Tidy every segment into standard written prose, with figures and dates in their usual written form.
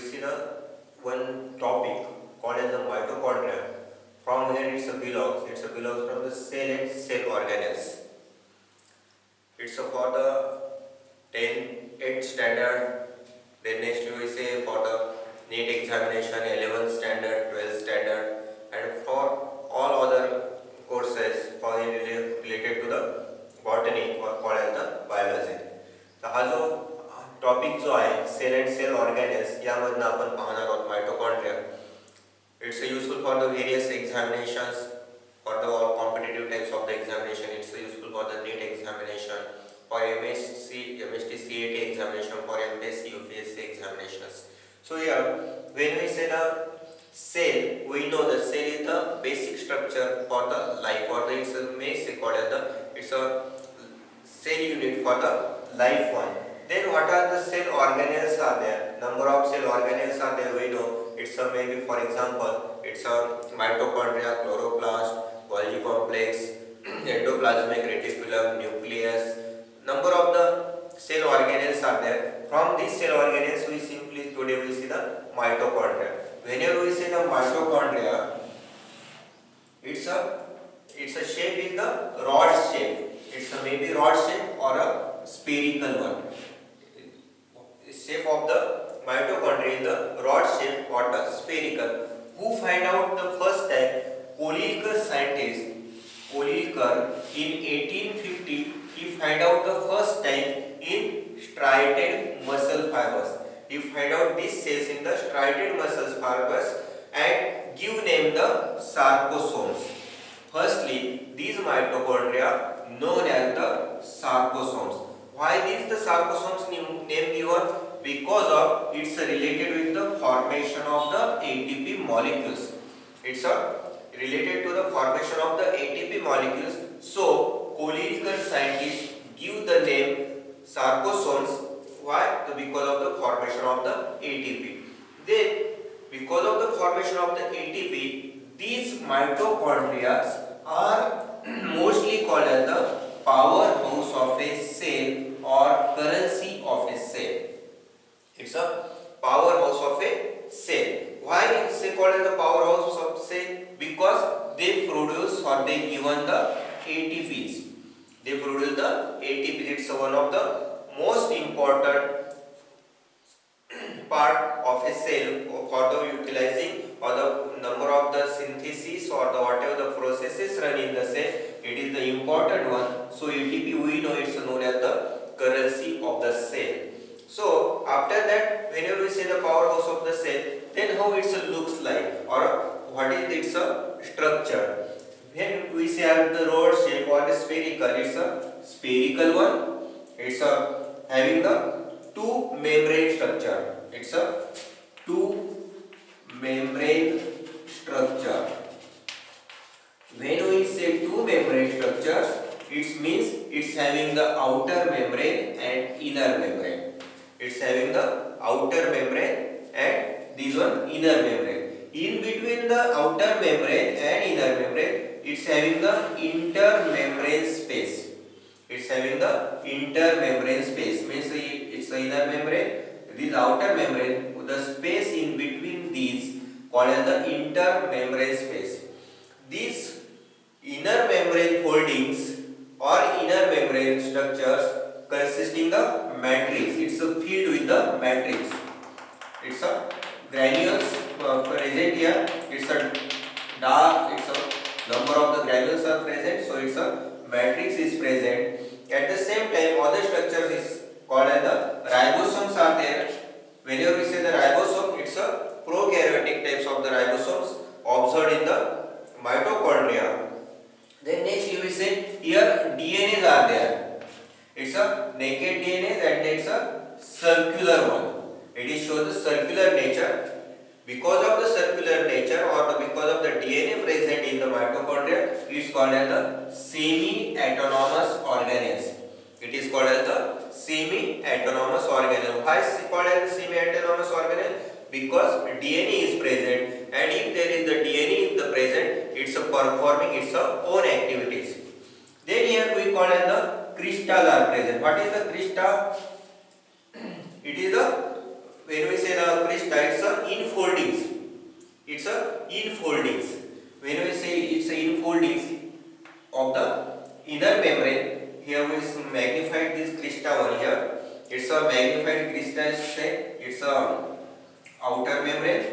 see the one topic called as the mitochondria. From where it belongs from the cell and cell organelles. It's for the 8th standard. Then next we say for the NEET examination, 11th standard, 12th standard, and for all other courses related to the botany or called as the biology. तर हा जो topic जो आहे cell and cell ऑर्गॅनेल्स यामधनं आपण पाहणार आहोत mitochondria. It's useful for the various examinations, for the all competitive types of the examination. It's useful for the NEET examination, for MSc, MST CAT examination, for MPSc, UPSC examinations. So here, when we say the cell, we know the cell is the basic structure for the life, or the it's a may say called as the it's a cell unit for the life one. Then what are the cell organelles are there? Number of cell organelles are there. We know it's a maybe for example it's a mitochondria, chloroplast, Golgi complex, endoplasmic reticulum, nucleus. Number of the cell organelles are there. From these cell organelles we simply today we see the mitochondria. Whenever we say the mitochondria, it's a shape is the rod shape. It's a maybe rod shape or a spherical one. Shape of the mitochondria is the rod shape or the spherical. Who find out the first time? Kolilkar scientist Kolilkar in 1850 he find out the first time in striated muscle fibers. He find out these cells in the striated muscle fibers and give name the sarcosomes. Firstly, these mitochondria known as the sarcosomes. Why these the sarcosomes name given? Because of it's related with the formation of the ATP molecules. It's related to the formation of the ATP molecules. So Kolilkar scientists give the name sarcosomes. Why? Because of the formation of the ATP. Then because of the formation of the ATP, these mitochondria are mostly called as the powerhouse of a cell or currency of a cell. It's a powerhouse of a cell. Why it's called as the powerhouse of cell? Because they produce or they given the ATPs. They produce the ATPs. It's one of the most important part of a cell for the utilizing or the number of the synthesis or the whatever the processes run in the cell. It is the important one. So ATP we know it's known as the currency of the cell. So after that, whenever we say the powerhouse of the cell, then how it looks like or what is its structure. When we say the rod shape or the spherical, it's a spherical one. It's having the two membrane structure. It's a two membrane structure. When we say two membrane structures, it means it's having the outer membrane and inner membrane. It's having the outer membrane and this one inner membrane. In between the outer membrane and inner membrane, it's having the intermembrane space. It's having the intermembrane space. Means it's the inner membrane, this outer membrane, the space in between these called as the intermembrane space. These inner membrane foldings or inner membrane structures consisting the matrix. It's filled with the matrix. It's a granules present here. It's a dark. It's a number of the granules are present. So it's a matrix is present. At the same time, other structures is called as the ribosomes are there. Whenever we say the ribosome, it's a prokaryotic types of the ribosomes observed in the mitochondria. Then next you will say here DNAs are there. It's a naked DNA and it's a circular one. It shows the circular nature. Because of the circular nature or because of the DNA present in the mitochondria, it is called as the semi-autonomous organelles. It is called as the semi-autonomous organelle. Why is it called as the semi-autonomous organelle? Because DNA is present, and if there is the DNA is the present, it's performing its own activities. Then here we call as the crystals are present. What is the crystal? It is the when we say the crista, it's a infoldings. It's a infoldings. When we say it's a infoldings of the inner membrane, here we magnified this crista one here. It's a magnified crista. Say it's a outer membrane,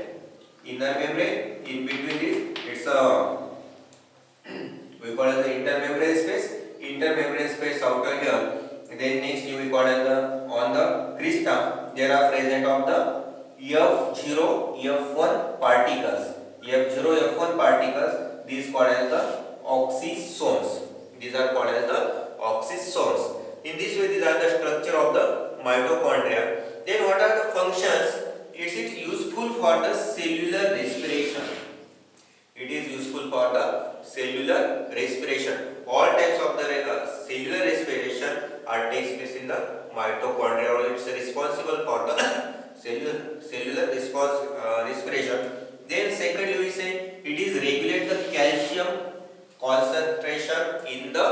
inner membrane. In between this, it's a we call it the intermembrane space. Intermembrane space outer here. Then next we call it the on the crista there are present of the F0 F1 particles. F0 F1 particles, these called as the oxysomes. These are called as the oxysomes. In this way, these are the structure of the mitochondria. Then what are the functions? Is it useful for the cellular respiration? It is useful for the cellular respiration. All types of the cellular respiration are takes place in the mitochondria, or it's responsible for the cellular respiration. Then secondly we say it is regulate the calcium concentration in the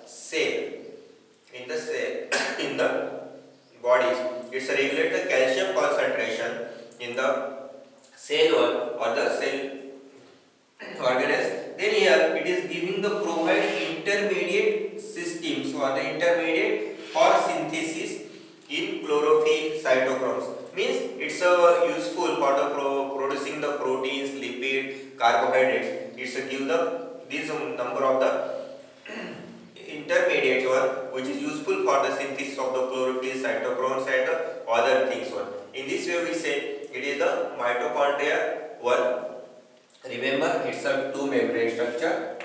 cell, in the bodies. It's regulate the calcium concentration in the cell or the cell organelles. Then here it is giving the provide intermediate systems or the intermediate for synthesis in chlorophyll cytochromes. Means it's useful for the producing the proteins, lipid, carbohydrates. It's give the this number of the intermediate one which is useful for the synthesis of the chlorophyll, cytochromes and the other things one. In this way we say it is the mitochondria one. Remember, it's a two membrane structure.